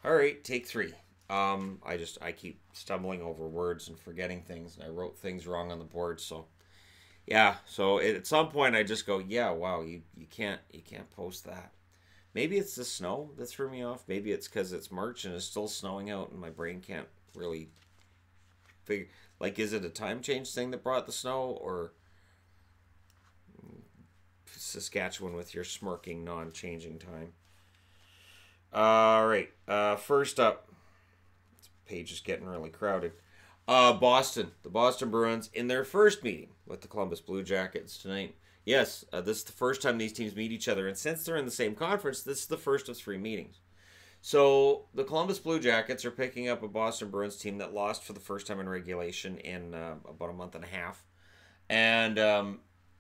All right, take three. I keep stumbling over words and forgetting things, and I wrote things wrong on the board. So yeah, so at some point I just go, yeah, wow, you can't post that. Maybe it's the snow that threw me off. Maybe it's because it's March and it's still snowing out, and my brain can't really figure. Like, is it a time change thing that brought the snow, or Saskatchewan with your smirking, non-changing time? All right. First up, this page is getting really crowded. Boston. The Boston Bruins in their first meeting with the Columbus Blue Jackets tonight. Yes, this is the first time these teams meet each other, and since they're in the same conference, this is the first of three meetings. So the Columbus Blue Jackets are picking up a Boston Bruins team that lost for the first time in regulation in about a month and a half, and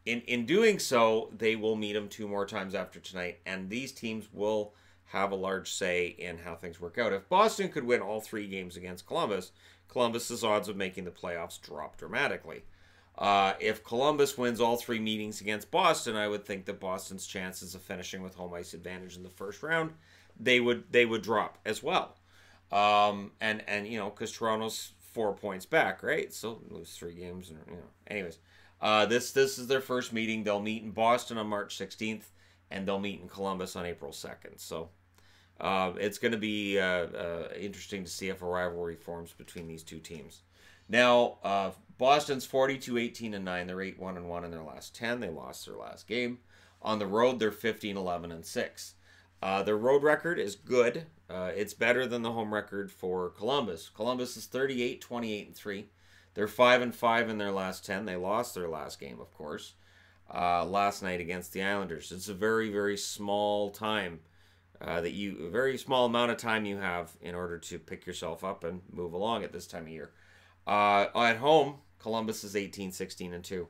in doing so, they will meet them two more times after tonight, and these teams will have a large say in how things work out. If Boston could win all three games against Columbus, Columbus's odds of making the playoffs drop dramatically. If Columbus wins all three meetings against Boston, I would think that Boston's chances of finishing with home ice advantage in the first round, they would drop as well. And you know, because Toronto's 4 points back, right? So lose three games, and you know. Anyways, this is their first meeting. They'll meet in Boston on March 16th, and they'll meet in Columbus on April 2nd. So it's going to be interesting to see if a rivalry forms between these two teams. Now, Boston's 42-18-9. They're 8-1-1 in their last 10. They lost their last game. On the road, they're 15-11-6. Their road record is good. It's better than the home record for Columbus. Columbus is 38-28-3. They're 5-5 in their last 10. They lost their last game, of course, last night against the Islanders. It's a very, very small time a very small amount of time you have in order to pick yourself up and move along at this time of year. At home, Columbus is 18-16-2.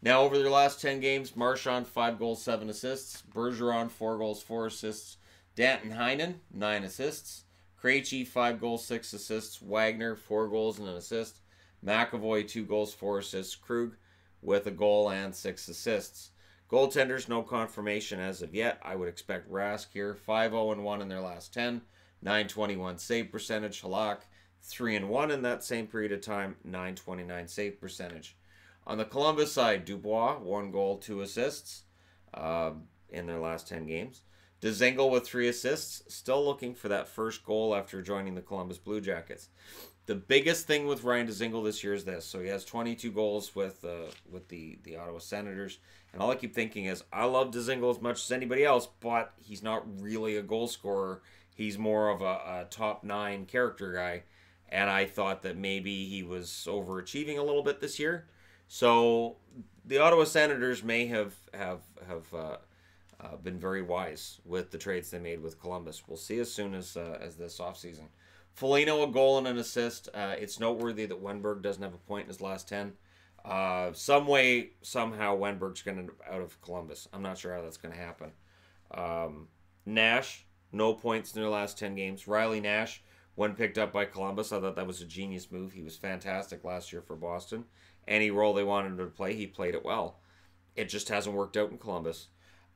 Now, over their last 10 games, Marchand, 5 goals, 7 assists. Bergeron, 4 goals, 4 assists. Danton Heinen, 9 assists. Krejci, 5 goals, 6 assists. Wagner, 4 goals and an assist. McAvoy, 2 goals, 4 assists. Krug with a goal and 6 assists. Goaltenders, no confirmation as of yet. I would expect Rask here. 5-0-1 in their last 10. 921 save percentage. Halak, 3-1 in that same period of time. 929 save percentage. On the Columbus side, Dubois, 1 goal, 2 assists in their last 10 games. Dzingel with 3 assists. Still looking for that first goal after joining the Columbus Blue Jackets. The biggest thing with Ryan Dzingel this year is this. So he has 22 goals with the Ottawa Senators. And all I keep thinking is, I love Dzingel as much as anybody else, but he's not really a goal scorer. He's more of a top 9 character guy. And I thought that maybe he was overachieving a little bit this year. So the Ottawa Senators may have been very wise with the trades they made with Columbus. We'll see as soon as this offseason. Foligno, a goal and an assist. It's noteworthy that Wenberg doesn't have a point in his last 10. Some way, somehow, Wenberg's going to out of Columbus. I'm not sure how that's going to happen. Nash, no points in their last 10 games. Riley Nash, when picked up by Columbus, I thought that was a genius move. He was fantastic last year for Boston. Any role they wanted him to play, he played it well. It just hasn't worked out in Columbus.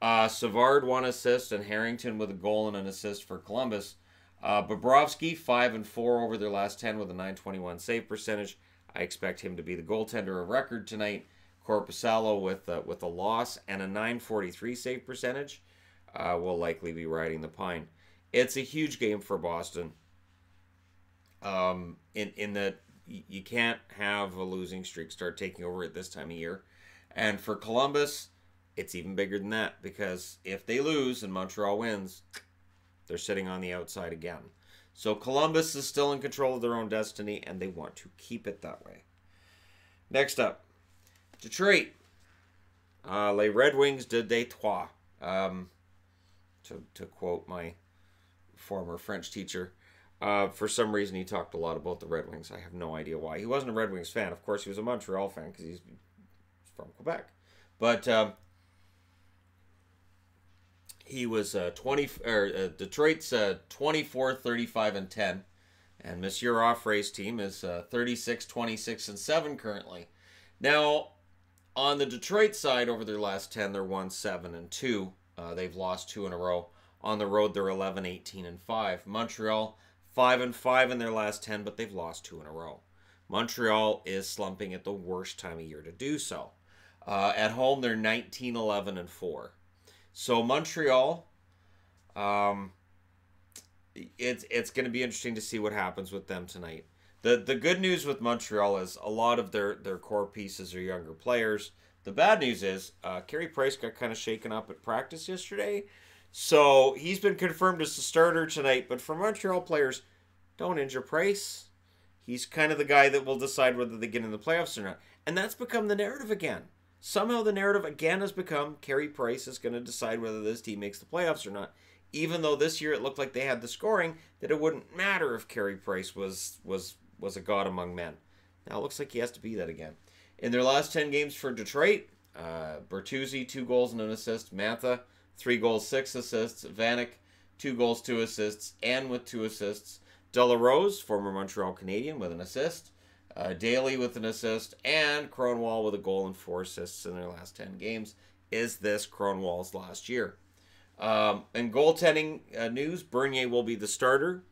Savard, 1 assist, and Harrington with a goal and an assist for Columbus. Bobrovsky, 5-4 over their last 10 with a 921 save percentage. I expect him to be the goaltender of record tonight. Korpisalo with a loss and a 943 save percentage will likely be riding the pine. It's a huge game for Boston. In that you can't have a losing streak start taking over at this time of year. And for Columbus, it's even bigger than that, because if they lose and Montreal wins, they're sitting on the outside again. So Columbus is still in control of their own destiny, and they want to keep it that way. Next up, Detroit. Les Red Wings de Detroit. To quote my former French teacher. For some reason, he talked a lot about the Red Wings. I have no idea why. He wasn't a Red Wings fan. Of course, he was a Montreal fan because he's from Quebec. But he was Detroit's 24, 35, and 10. And Monsieur Offray's team is 36, 26, and 7 currently. Now, on the Detroit side, over their last 10, they're 1, 7, and 2. They've lost 2 in a row. On the road, they're 11, 18, and 5. Montreal, 5-5 in their last 10, but they've lost 2 in a row. Montreal is slumping at the worst time of year to do so. At home, they're 19-11-4. So Montreal, it's going to be interesting to see what happens with them tonight. The good news with Montreal is a lot of their core pieces are younger players. The bad news is Carey Price got kind of shaken up at practice yesterday. So he's been confirmed as the starter tonight. But for Montreal players, don't injure Price. He's kind of the guy that will decide whether they get in the playoffs or not. And that's become the narrative again. Somehow the narrative again has become Carey Price is going to decide whether this team makes the playoffs or not. Even though this year it looked like they had the scoring, that it wouldn't matter if Carey Price was a god among men. Now it looks like he has to be that again. In their last 10 games for Detroit, Bertuzzi, 2 goals and an assist. Mantha, 3 goals, 6 assists. Vanek, 2 goals, 2 assists, and with 2 assists. Delarose, former Montreal Canadian, with an assist. Daly with an assist. And Kronwall with a goal and 4 assists in their last 10 games. Is this Kronwall's last year? In goaltending news, Bernier will be the starter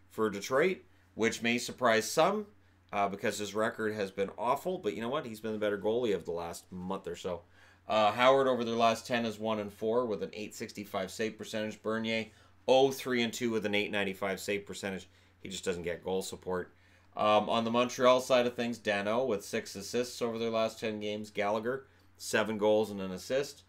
for Detroit, which may surprise some because his record has been awful. But you know what? He's been the better goalie of the last month or so. Howard over their last 10 is 1-4 with an .865 save percentage. Bernier 0-3-2 with an .895 save percentage. He just doesn't get goal support. On the Montreal side of things, Danault with 6 assists over their last 10 games. Gallagher, 7 goals and an assist.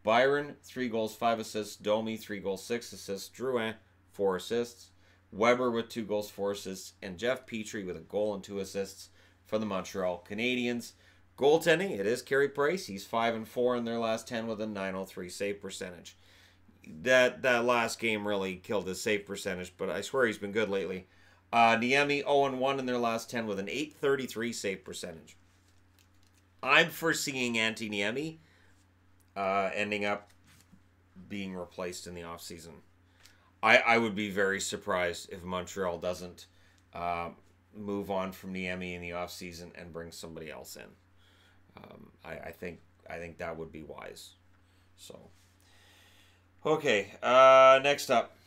Byron, 3 goals, 5 assists. Domi, 3 goals, 6 assists. Drouin, 4 assists. Weber with 2 goals, 4 assists. And Jeff Petrie with a goal and 2 assists for the Montreal Canadiens. Goaltending, it is Carey Price. He's 5-4 in their last 10 with a .903 save percentage. That last game really killed his save percentage, but I swear he's been good lately. Niemi 0-1 in their last 10 with an .833 save percentage. I'm foreseeing Antti Niemi ending up being replaced in the offseason. I would be very surprised if Montreal doesn't move on from Niemi in the offseason and bring somebody else in. I think that would be wise. So, okay, next up,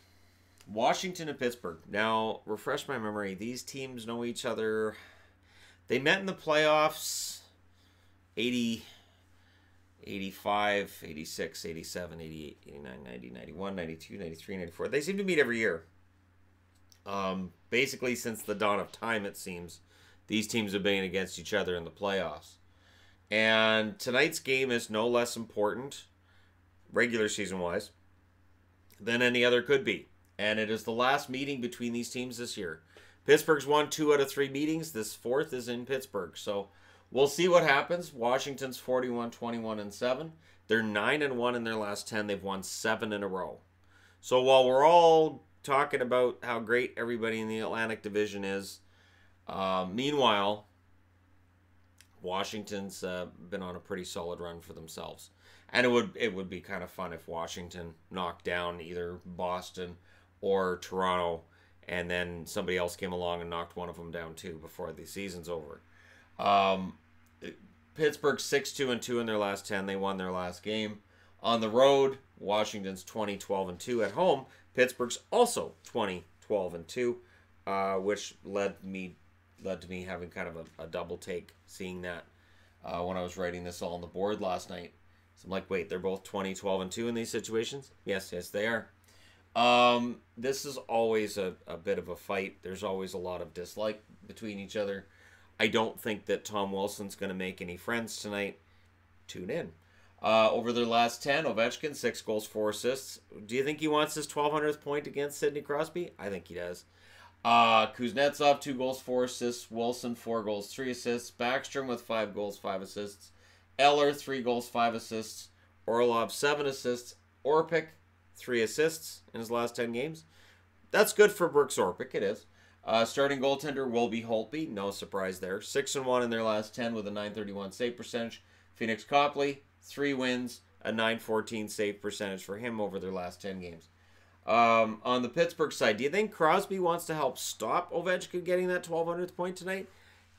Washington and Pittsburgh. Now, refresh my memory. These teams know each other. They met in the playoffs 80, 85, 86, 87, 88, 89, 90, 91, 92, 93, 94. They seem to meet every year. Basically, since the dawn of time, it seems, these teams have been against each other in the playoffs. And tonight's game is no less important, regular season-wise, than any other could be. And it is the last meeting between these teams this year. Pittsburgh's won 2 out of 3 meetings. This 4th is in Pittsburgh. So we'll see what happens. Washington's 41-21-7. They're 9-1 in their last 10. They've won 7 in a row. So while we're all talking about how great everybody in the Atlantic Division is, meanwhile, Washington's been on a pretty solid run for themselves. And it would be kind of fun if Washington knocked down either Boston or Toronto, and then somebody else came along and knocked one of them down too before the season's over. Pittsburgh 6-2-2 in their last 10. They won their last game. On the road, Washington's 20-12-2. At home, Pittsburgh's also 20-12-2, which led to me having kind of a double take seeing that when I was writing this all on the board last night. So I'm like, wait, they're both 20-12-2 in these situations? Yes, they are. This is always a bit of a fight. There's always a lot of dislike between each other. I don't think that Tom Wilson's going to make any friends tonight. Tune in. Over their last 10, Ovechkin, 6 goals, 4 assists. Do you think he wants his 1,200th point against Sidney Crosby? I think he does. Kuznetsov, 2 goals, 4 assists. Wilson, 4 goals, 3 assists. Backstrom with 5 goals, 5 assists. Eller, 3 goals, 5 assists. Orlov, 7 assists. Orpik, 3 assists in his last 10 games. That's good for Brooks Orpik, it is. Starting goaltender will be Holtby. No surprise there. 6-1 in their last 10 with a .931 save percentage. Phoenix Copley, 3 wins, a .914 save percentage for him over their last 10 games. On the Pittsburgh side, do you think Crosby wants to help stop Ovechkin getting that 1,200th point tonight?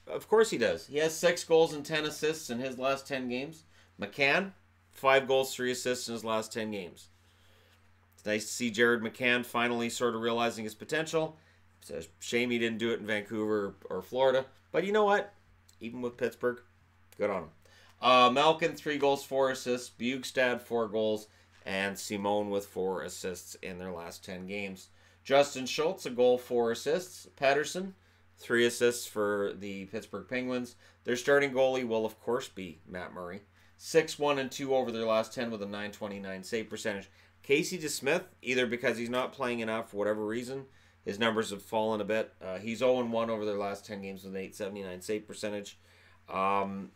Of course he does. He has 6 goals and 10 assists in his last 10 games. McCann, 5 goals, 3 assists in his last 10 games. It's nice to see Jared McCann finally sort of realizing his potential. It's a shame he didn't do it in Vancouver or Florida. But you know what? Even with Pittsburgh, good on him. Malkin, 3 goals, 4 assists. Bjugstad, 4 goals. And Simone with 4 assists in their last 10 games. Justin Schultz, a goal, 4 assists. Patterson, 3 assists for the Pittsburgh Penguins. Their starting goalie will, of course, be Matt Murray. 6-1-2 over their last 10 with a .929 save percentage. Casey DeSmith, either because he's not playing enough for whatever reason, his numbers have fallen a bit. He's 0-1 over their last 10 games with an .879 save percentage.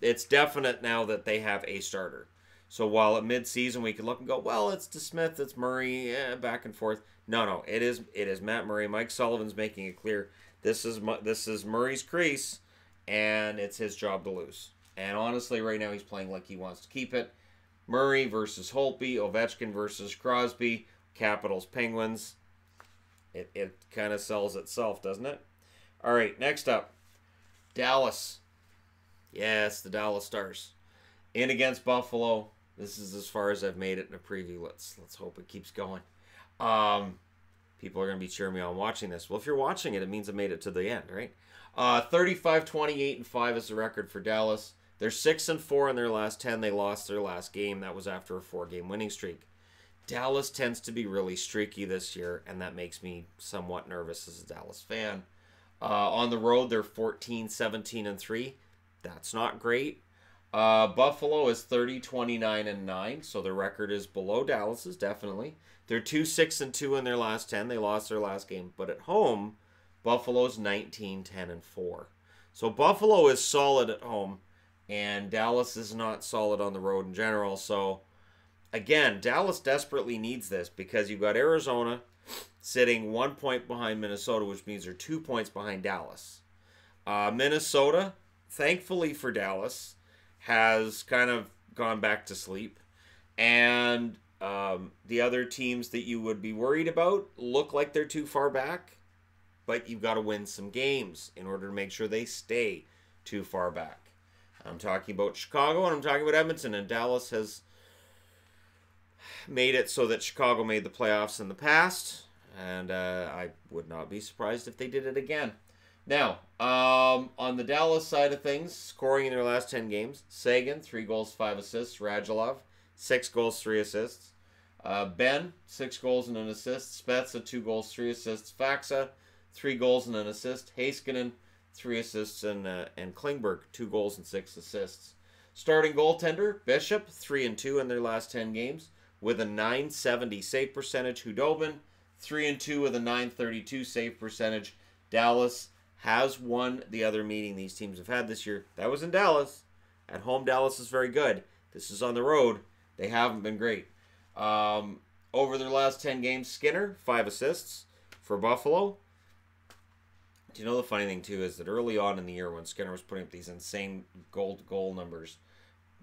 It's definite now that they have a starter. So while at mid-season we could look and go, well, it's DeSmith, it's Murray, back and forth. No, it is Matt Murray. Mike Sullivan's making it clear this is Murray's crease, and it's his job to lose. And honestly, right now he's playing like he wants to keep it. Murray versus Holtby, Ovechkin versus Crosby, Capitals, Penguins. It kind of sells itself, doesn't it? All right, next up, Dallas. Yes, the Dallas Stars. In against Buffalo. This is as far as I've made it in a preview. Let's hope it keeps going. People are going to be cheering me on watching this. Well, if you're watching it, it means I made it to the end, right? 35-28-5 is the record for Dallas. They're 6-4 in their last 10. They lost their last game. That was after a 4-game winning streak. Dallas tends to be really streaky this year, and that makes me somewhat nervous as a Dallas fan. On the road, they're 14-17-3. That's not great. Buffalo is 30-29-9, so their record is below Dallas's, definitely. They're 2-6-2 in their last 10. They lost their last game. But at home, Buffalo's 19-10-4. So Buffalo is solid at home, and Dallas is not solid on the road in general. So, again, Dallas desperately needs this because you've got Arizona sitting 1 point behind Minnesota, which means they're 2 points behind Dallas. Minnesota, thankfully for Dallas, has kind of gone back to sleep. And the other teams that you would be worried about look like they're too far back. But you've got to win some games in order to make sure they stay too far back. I'm talking about Chicago and I'm talking about Edmonton. And Dallas has made it so that Chicago made the playoffs in the past. And I would not be surprised if they did it again. Now, on the Dallas side of things, scoring in their last 10 games, Sagan, 3 goals, 5 assists. Radulov, 6 goals, 3 assists. Ben, 6 goals and an assist. Spezza, 2 goals, 3 assists. Faxa, 3 goals and an assist. Heiskanen, 3 assists. And Klingberg, 2 goals and 6 assists. Starting goaltender, Bishop, 3-2 in their last 10 games with a .970 save percentage. Hudobin, 3-2 with a .932 save percentage. Dallas has won the other meeting these teams have had this year. That was in Dallas. At home, Dallas is very good. This is on the road. They haven't been great. Over their last 10 games, Skinner, 5 assists for Buffalo. Do you know the funny thing, too, is that early on in the year when Skinner was putting up these insane goal numbers,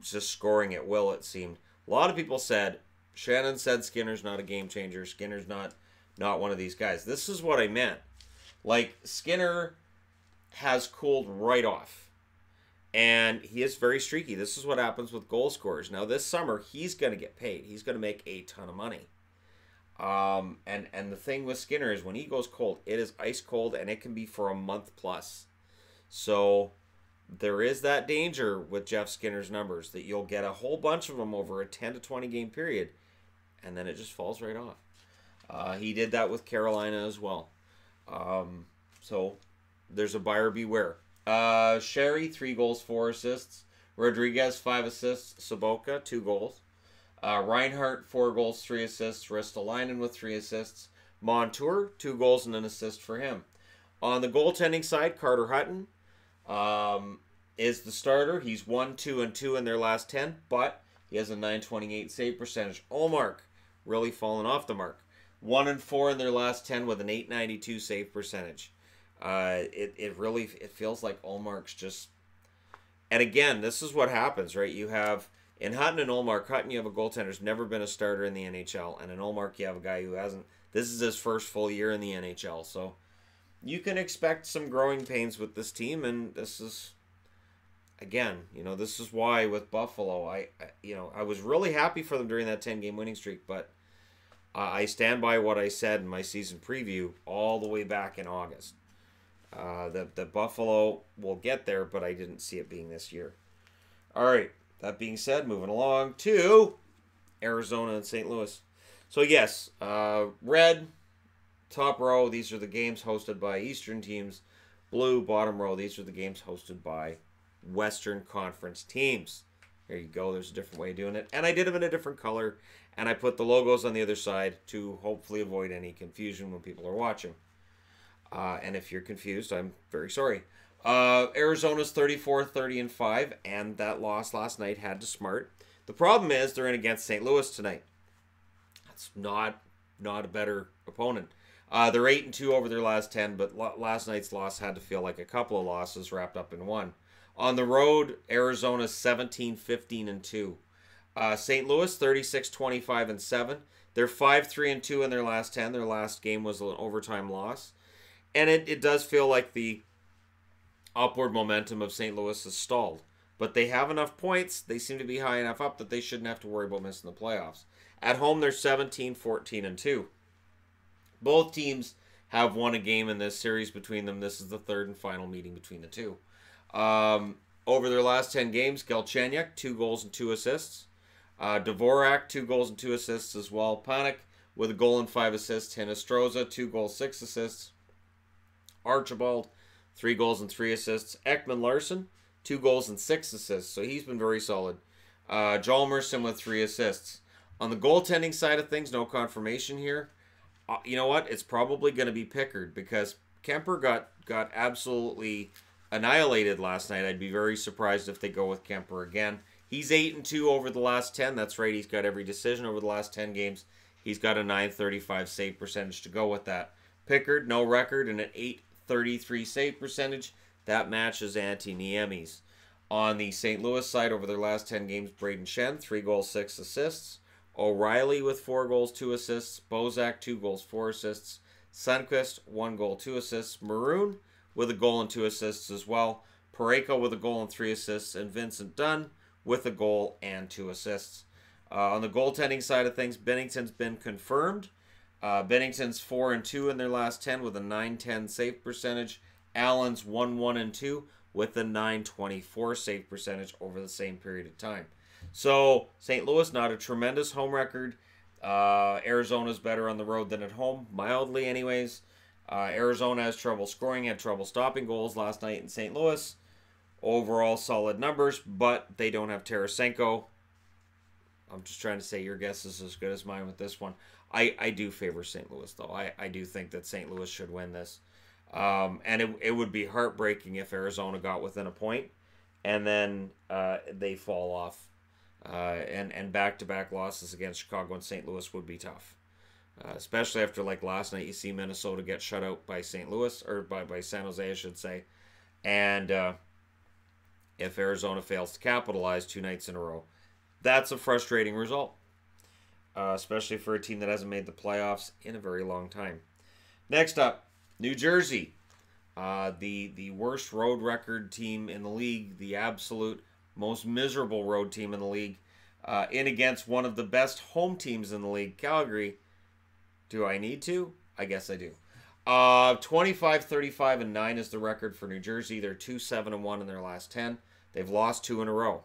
just scoring at will, it seemed, a lot of people said, Shannon said Skinner's not a game changer. Skinner's not one of these guys. This is what I meant. Like, Skinner has cooled right off. And he is very streaky. This is what happens with goal scorers. Now, this summer, he's going to get paid. He's going to make a ton of money. And the thing with Skinner is when he goes cold, it is ice cold, and it can be for a month plus. So there is that danger with Jeff Skinner's numbers that you'll get a whole bunch of them over a 10 to 20 game period, and then it just falls right off. He did that with Carolina as well. So there's a buyer beware. Sherry, 3 goals, 4 assists. Rodriguez, 5 assists. Sobotka, 2 goals. Reinhart, 4 goals, 3 assists. Ristolainen with 3 assists. Montour, 2 goals and an assist for him. On the goaltending side, Carter Hutton is the starter. He's 1-2-2 in their last 10, but he has a .928 save percentage. Ullmark really fallen off the mark. 1-4 in their last 10 with an .892 save percentage. It feels like Ullmark's just... And again, this is what happens, right? You have, in Hutton and Ullmark, Hutton, you have a goaltender who's never been a starter in the NHL, and in Ullmark, you have a guy who hasn't... This is his first full year in the NHL, so you can expect some growing pains with this team, and this is... Again, this is why with Buffalo, I was really happy for them during that 10-game winning streak, but I stand by what I said in my season preview all the way back in August. That Buffalo will get there, but I didn't see it being this year. All right, that being said, moving along to Arizona and St. Louis. So yes, red, top row, these are the games hosted by Eastern teams. Blue, bottom row, these are the games hosted by Western Conference teams. There you go, there's a different way of doing it. And I did them in a different color, and I put the logos on the other side to hopefully avoid any confusion when people are watching. And if you're confused, I'm very sorry. Arizona's 34-30-5, and that loss last night had to smart. The problem is they're in against St. Louis tonight. That's not a better opponent. They're 8-2 over their last 10, but last night's loss had to feel like a couple of losses wrapped up in one. On the road, Arizona's 17-15-2. St. Louis 36-25-7. They're 5-3-2 in their last 10. Their last game was an overtime loss. And it does feel like the upward momentum of St. Louis has stalled. But they have enough points. They seem to be high enough up that they shouldn't have to worry about missing the playoffs. At home, they're 17-14-2. Both teams have won a game in this series between them. This is the third and final meeting between the two. Over their last 10 games, Galchenyuk, 2 goals and 2 assists. Dvorak, 2 goals and 2 assists as well. Panik with a goal and 5 assists. Hinostroza, 2 goals, 6 assists. Archibald, 3 goals and 3 assists. Ekman Larsson, 2 goals and 6 assists. So he's been very solid. Hjalmarsson with 3 assists. On the goaltending side of things, no confirmation here. You know what? It's probably going to be Pickard because Kemper got absolutely annihilated last night. I'd be very surprised if they go with Kemper again. He's 8-2 over the last 10. That's right. He's got every decision over the last 10 games. He's got a .935 save percentage to go with that. Pickard, no record, and an .833 save percentage. That matches Antti Niemi's. On the St. Louis side, over their last 10 games, Braden Shen, 3 goals, 6 assists. O'Reilly with 4 goals, 2 assists. Bozak, 2 goals, 4 assists. Sundqvist, 1 goal, 2 assists. Maroon with a goal and 2 assists as well. Parayko with a goal and 3 assists. And Vincent Dunn with a goal and 2 assists. On the goaltending side of things, Bennington's been confirmed. Bennington's 4-2 in their last 10 with a .910 save percentage. Allen's 1-1-2 with a .924 save percentage over the same period of time. So, St. Louis, not a tremendous home record. Arizona's better on the road than at home, mildly anyways. Arizona has trouble scoring, had trouble stopping goals last night in St. Louis. Overall, solid numbers, but they don't have Tarasenko. I'm just trying to say your guess is as good as mine with this one. I do favor St. Louis, though. I do think that St. Louis should win this. And it would be heartbreaking if Arizona got within a point and then they fall off. And back-to-back losses against Chicago and St. Louis would be tough. Especially after, like, last night, you see Minnesota get shut out by St. Louis, or by San Jose, I should say. And if Arizona fails to capitalize 2 nights in a row, that's a frustrating result. Especially for a team that hasn't made the playoffs in a very long time. Next up, New Jersey. The worst road record team in the league, the absolute most miserable road team in the league, in against one of the best home teams in the league, Calgary. Do I need to? I guess I do. 25-35-9 is the record for New Jersey. They're 2-7-1 in their last 10. They've lost 2 in a row.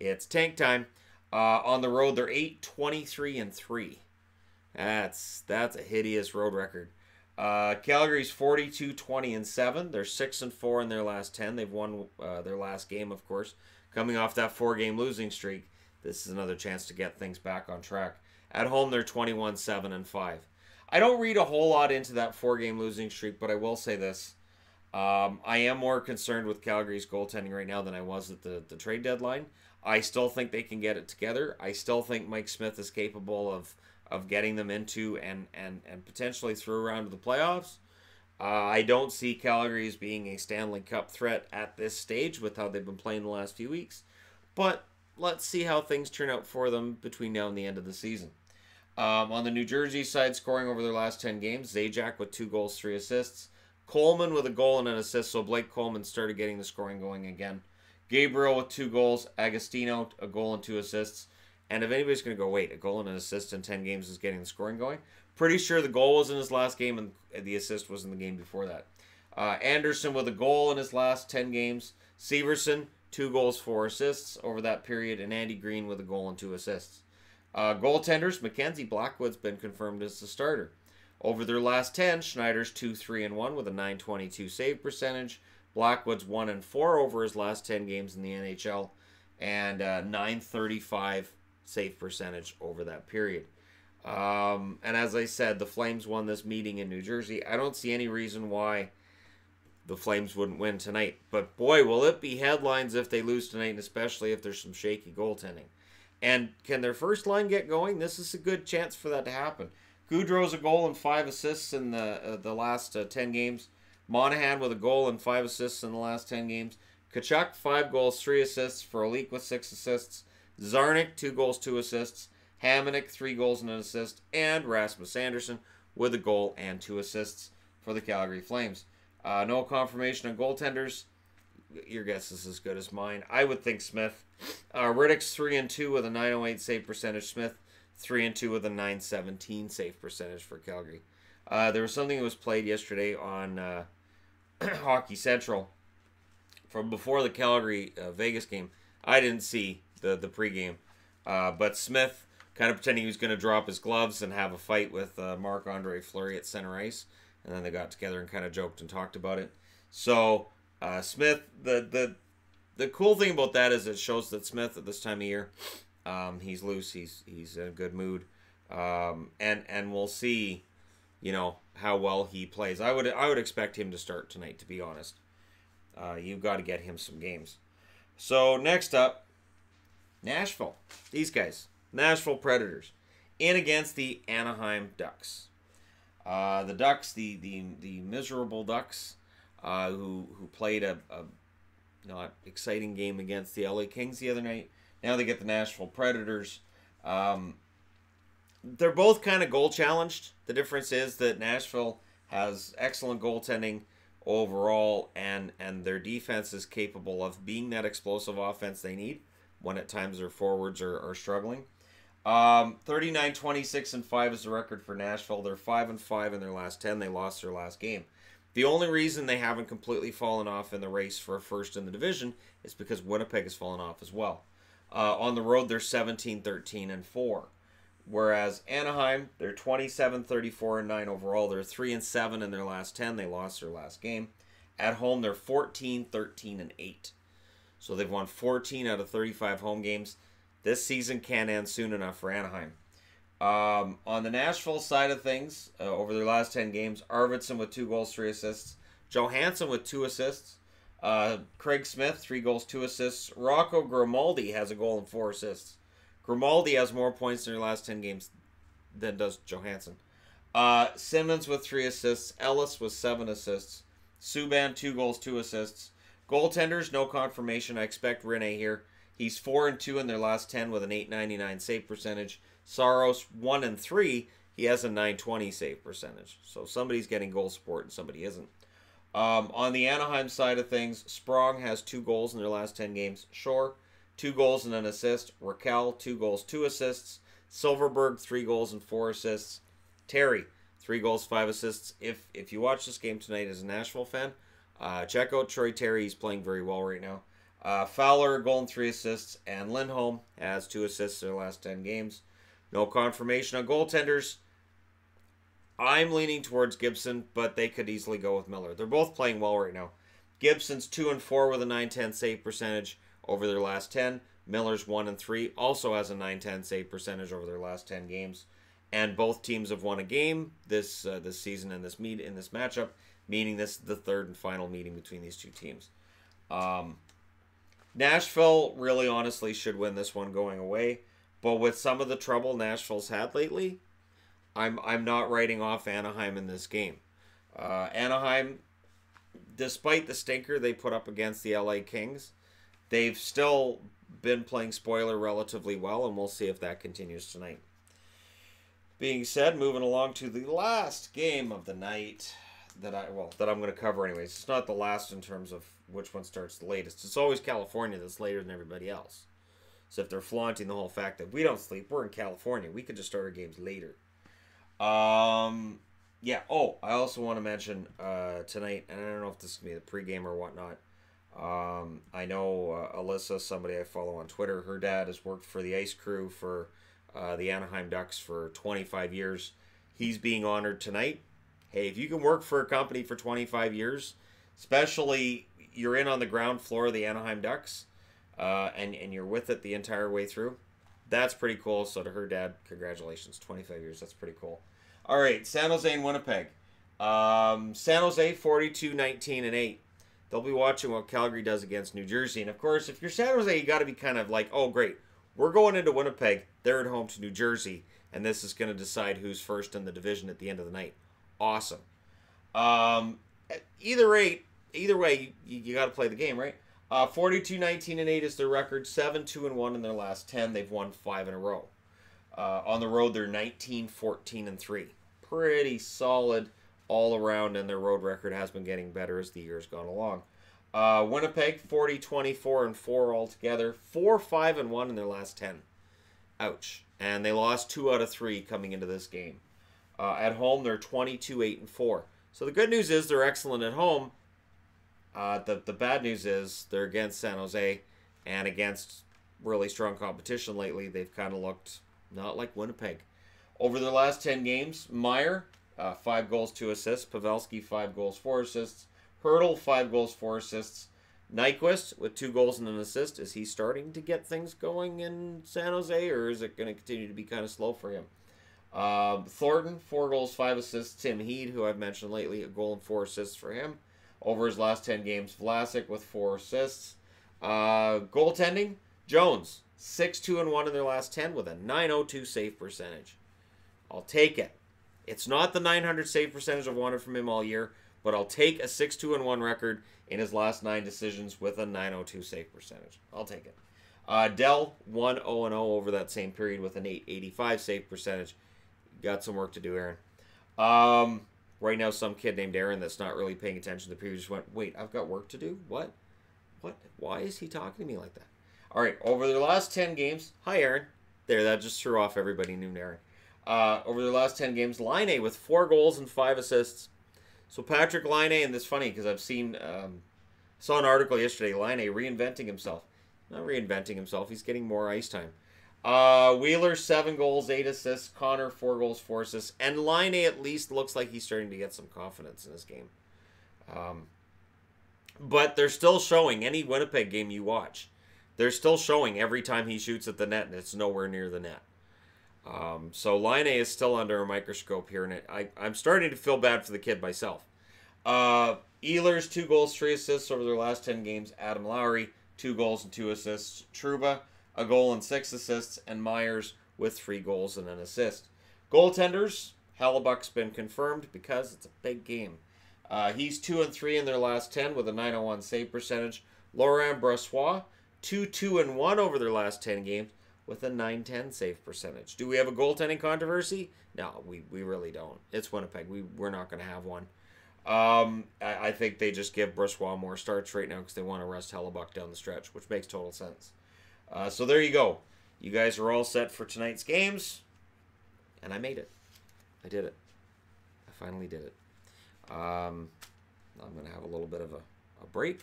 It's tank time. On the road, they're 8-23-3. That's a hideous road record. Calgary's 42-20-7. They're 6-4 in their last 10. They've won their last game, of course. Coming off that 4-game losing streak, this is another chance to get things back on track. At home, they're 21-7-5. I don't read a whole lot into that 4-game losing streak, but I will say this. I am more concerned with Calgary's goaltending right now than I was at the trade deadline. I still think they can get it together. I still think Mike Smith is capable of getting them into and potentially through around to the playoffs. I don't see Calgary as being a Stanley Cup threat at this stage with how they've been playing the last few weeks. But let's see how things turn out for them between now and the end of the season. On the New Jersey side, scoring over their last 10 games, Zajac with 2 goals, 3 assists. Coleman with a goal and an assist, so Blake Coleman started getting the scoring going again. Gabriel with 2 goals, Agostino, a goal and 2 assists. And if anybody's going to go, wait, a goal and an assist in 10 games is getting the scoring going, pretty sure the goal was in his last game and the assist was in the game before that. Anderson with a goal in his last 10 games. Severson, 2 goals, 4 assists over that period. And Andy Green with a goal and 2 assists. Goaltenders, Mackenzie Blackwood's been confirmed as the starter. Over their last 10, Schneider's 2-3-1 with a .922 save percentage. Blackwood's 1-4 over his last 10 games in the NHL. And .935 save percentage over that period. And as I said, the Flames won this meeting in New Jersey. I don't see any reason why the Flames wouldn't win tonight. But boy, will it be headlines if they lose tonight, and especially if there's some shaky goaltending. And can their first line get going? This is a good chance for that to happen. Goudreau's a goal and 5 assists in the last 10 games. Monahan with a goal and 5 assists in the last 10 games. Tkachuk, 5 goals, 3 assists. Frolik with 6 assists. Zarnik, 2 goals, 2 assists. Hamonic, 3 goals and an assist. And Rasmus Anderson with a goal and 2 assists for the Calgary Flames. No confirmation on goaltenders. Your guess is as good as mine. I would think Smith. Riddick's 3-2 with a .908 save percentage. Smith, 3-2 with a .917 save percentage for Calgary. There was something that was played yesterday on Hockey Central from before the Calgary Vegas game. I didn't see the pregame, but Smith kind of pretending he was going to drop his gloves and have a fight with Marc-Andre Fleury at center ice, and then they got together and kind of joked and talked about it. So Smith, the cool thing about that is it shows that Smith at this time of year, he's loose, he's in a good mood, and we'll see, how well he plays. I would expect him to start tonight, to be honest. You've got to get him some games. So next up, Nashville. These guys, Nashville Predators, in against the Anaheim Ducks. The Ducks, the miserable Ducks, who played a not exciting game against the LA Kings the other night. Now they get the Nashville Predators. They're both kind of goal challenged. The difference is that Nashville has excellent goaltending overall, and their defense is capable of being that explosive offense they need when at times their forwards are struggling. 39-26-5 is the record for Nashville. They're 5-5 in their last 10. They lost their last game. The only reason they haven't completely fallen off in the race for first in the division is because Winnipeg has fallen off as well. On the road, they're 17-13-4. Whereas Anaheim, they're 27-34-9 overall. They're 3-7 in their last 10. They lost their last game. At home, they're 14-13-8. So they've won 14 out of 35 home games. This season can't end soon enough for Anaheim. On the Nashville side of things, over their last 10 games, Arvidsson with 2 goals, 3 assists. Johansson with 2 assists. Craig Smith, 3 goals, 2 assists. Rocco Grimaldi has a goal and 4 assists. Grimaldi has more points in their last 10 games than does Johansson. Simmons with 3 assists. Ellis with 7 assists. Subban, 2 goals, 2 assists. Goaltenders, no confirmation. I expect Rene here. He's 4-2 in their last 10 with an .899 save percentage. Saros, 1-3. He has a .920 save percentage. So somebody's getting goal support and somebody isn't. On the Anaheim side of things, Sprong has 2 goals in their last 10 games. Shore, 2 goals and an assist. Raquel, 2 goals, 2 assists. Silverberg, 3 goals and 4 assists. Terry, 3 goals, 5 assists. If you watch this game tonight as a Nashville fan, check out Troy Terry. He's playing very well right now. Fowler, a goal and 3 assists. And Lindholm has 2 assists in their last 10 games. No confirmation on goaltenders. I'm leaning towards Gibson, but they could easily go with Miller. They're both playing well right now. Gibson's 2-4 with a .910 save percentage over their last 10. Miller's 1-3, also has a .910 save percentage over their last 10 games. And both teams have won a game this season in this matchup, meaning this is the third and final meeting between these two teams. Nashville really honestly should win this one going away, but with some of the trouble Nashville's had lately, I'm not writing off Anaheim in this game. Anaheim, despite the stinker they put up against the LA Kings, they've still been playing spoiler relatively well, and we'll see if that continues tonight. Being said, moving along to the last game of the night that I'm going to cover anyways. It's not the last in terms of which one starts the latest. It's always California that's later than everybody else. So if they're flaunting the whole fact that we don't sleep, we're in California, we could just start our games later. Yeah. Oh, I also want to mention tonight, and I don't know if this is going to be the pregame or whatnot. I know Alyssa, somebody I follow on Twitter, her dad has worked for the ice crew for the Anaheim Ducks for 25 years. He's being honored tonight. Hey, if you can work for a company for 25 years, especially you're in on the ground floor of the Anaheim Ducks, and you're with it the entire way through, that's pretty cool. So to her dad, congratulations, 25 years. That's pretty cool. All right, San Jose and Winnipeg. San Jose 42-19-8. They'll be watching what Calgary does against New Jersey. And of course, if you're San Jose, you got to be kind of like, oh, great. We're going into Winnipeg. They're at home to New Jersey. And this is going to decide who's first in the division at the end of the night. Awesome. Either way, you got to play the game, right? 42-19-8 is their record. 7-2-1 in their last 10. They've won 5 in a row. On the road, they're 19-14-3. Pretty solid all around, and their road record has been getting better as the year's gone along. Winnipeg, 40-24-4 altogether. 4-5-1 in their last 10. Ouch. And they lost 2 out of 3 coming into this game. At home, they're 22-8-4. So the good news is they're excellent at home. The bad news is they're against San Jose, and against really strong competition lately, they've kind of looked not like Winnipeg. Over their last 10 games, Meyer, 5 goals, 2 assists. Pavelski, 5 goals, 4 assists. Hurdle, 5 goals, 4 assists. Nyquist with 2 goals and an assist. Is he starting to get things going in San Jose, or is it going to continue to be kind of slow for him? Thornton, 4 goals, 5 assists. Tim Heed, who I've mentioned lately, 1 goal and 4 assists for him. Over his last 10 games, Vlasic with 4 assists. Goaltending, Jones, 6-2-1 in their last 10 with a .902 save percentage. I'll take it. It's not the .900 save percentage I've wanted from him all year, but I'll take a 6-2-1 record in his last 9 decisions with a .902 save percentage. I'll take it. Dell, 1-0-0 over that same period with an .885 save percentage. Got some work to do, Aaron. Right now, some kid named Aaron that's not really paying attention to the previous went, wait, I've got work to do? What? Why is he talking to me like that? All right, over their last 10 games, hi, Aaron. There, that just threw off everybody named Aaron. Over their last 10 games, Laine with 4 goals and 5 assists. So Patrick Laine, and this is funny because I've seen, saw an article yesterday, Laine reinventing himself. Not reinventing himself, he's getting more ice time. Wheeler, 7 goals, 8 assists. Connor, 4 goals, 4 assists. And Laine at least looks like he's starting to get some confidence in this game. But they're still showing, any Winnipeg game you watch, they're still showing every time he shoots at the net and it's nowhere near the net. So Laine is still under a microscope here, and I'm starting to feel bad for the kid myself. Ehlers, 2 goals, 3 assists over their last 10 games. Adam Lowry, 2 goals and 2 assists. Trouba, 1 goal and 6 assists. And Myers with 3 goals and an assist. Goaltenders, Hellebuck's been confirmed because it's a big game. He's 2-3 in their last 10 with a .901 save percentage. Laurent Brossoit, 2-2-1 over their last 10 games with a .910 save percentage. Do we have a goaltending controversy? No, we really don't. It's Winnipeg. We're not going to have one. I think they just give Brossoit more starts right now because they want to rest Hellebuck down the stretch, which makes total sense. So there you go. You guys are all set for tonight's games, and I made it. I did it. I finally did it. I'm going to have a little bit of a break,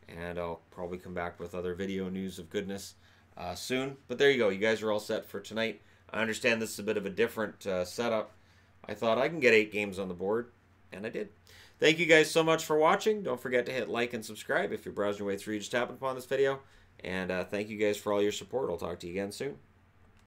and I'll probably come back with other video news of goodness soon. But there you go. You guys are all set for tonight. I understand this is a bit of a different setup. I thought I can get 8 games on the board, and I did. Thank you guys so much for watching. Don't forget to hit like and subscribe if you're browsing your way through. You just happened upon this video. And thank you guys for all your support. I'll talk to you again soon.